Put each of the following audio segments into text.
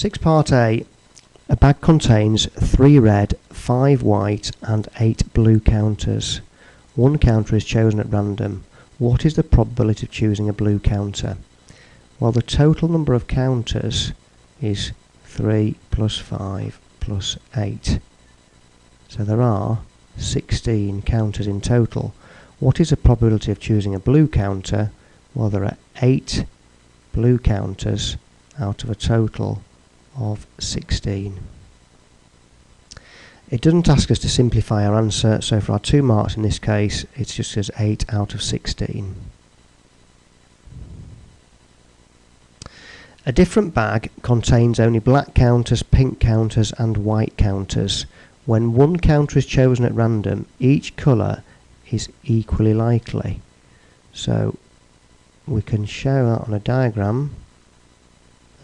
6 part A. A bag contains 3 red, 5 white and 8 blue counters. One counter is chosen at random. What is the probability of choosing a blue counter? Well, the total number of counters is 3 plus 5 plus 8. So there are 16 counters in total. What is the probability of choosing a blue counter? Well, there are 8 blue counters out of a total of 16. It doesn't ask us to simplify our answer, so for our 2 marks in this case, it just says 8 out of 16. A different bag contains only black counters, pink counters and white counters. When one counter is chosen at random, each colour is equally likely. So we can show that on a diagram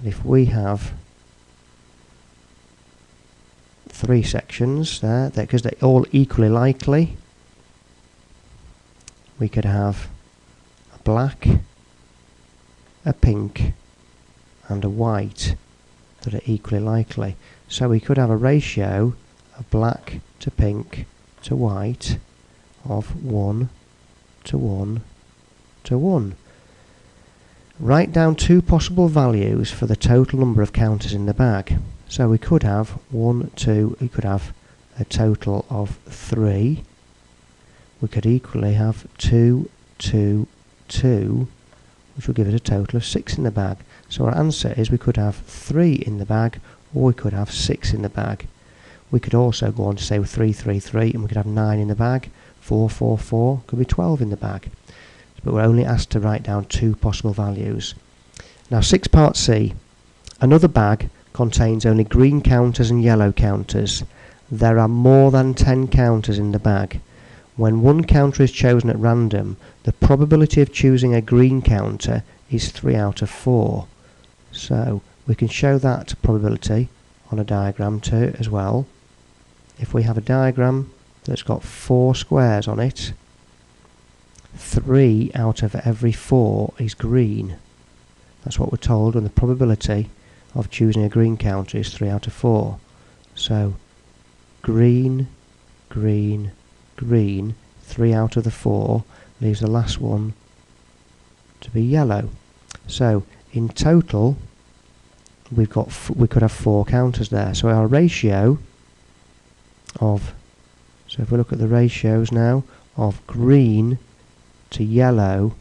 that if we have 3 sections there, because they're all equally likely, we could have a black, a pink and a white that are equally likely. So we could have a ratio of black to pink to white of 1 to 1 to 1. Write down 2 possible values for the total number of counters in the bag. So we could have 1, 2, we could have a total of 3. We could equally have 2, 2, 2, which will give us a total of 6 in the bag. So our answer is we could have 3 in the bag, or we could have 6 in the bag. We could also go on to say 3, 3, 3, and we could have 9 in the bag. 4, 4, 4, could be 12 in the bag. But we're only asked to write down 2 possible values. Now 6 part C. Another bag contains only green counters and yellow counters. There are more than 10 counters in the bag. When one counter is chosen at random, the probability of choosing a green counter is 3 out of 4. So we can show that probability on a diagram too as well. If we have a diagram that's got 4 squares on it, 3 out of every 4 is green. That's what we're told, and the probability of choosing a green counter is 3 out of 4. So green, green, green, 3 out of the 4 leaves the last one to be yellow. So in total we could have 4 counters there. So our ratio of, so if we look at the ratios now, of green to yellow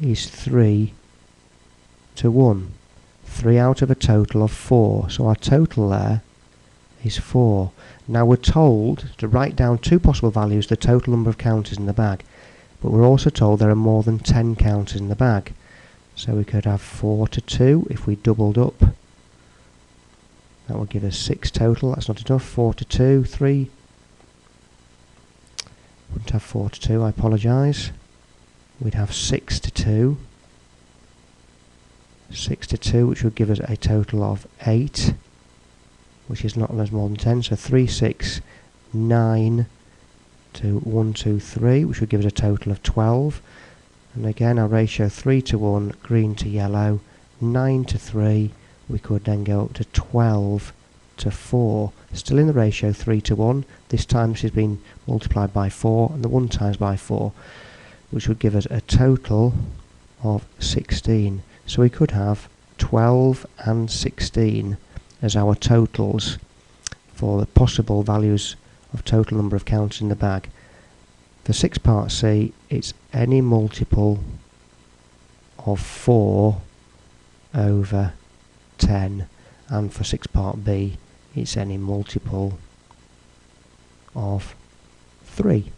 is 3 to 1. 3 out of a total of 4. So our total there is 4. Now we're told to write down 2 possible values, the total number of counters in the bag. But we're also told there are more than 10 counters in the bag. So we could have 4 to 2 if we doubled up. That would give us 6 total. That's not enough. 4 to 2, 3. Wouldn't have 4 to 2, I apologise. We'd have 6 to 2. 6 to 2, which would give us a total of 8, which is not more than 10. So 3, 6, 9 to 1, 2, 3, which would give us a total of 12. And again, our ratio 3 to 1, green to yellow, 9 to 3. We could then go up to 12 to 4. Still in the ratio 3 to 1. This time this has been multiplied by 4, and the 1 times by 4, which would give us a total of 16. So we could have 12 and 16 as our totals for the possible values of total number of counters in the bag. For 6 part C, it's any multiple of 4 over 10, and for 6 part B, it's any multiple of 3.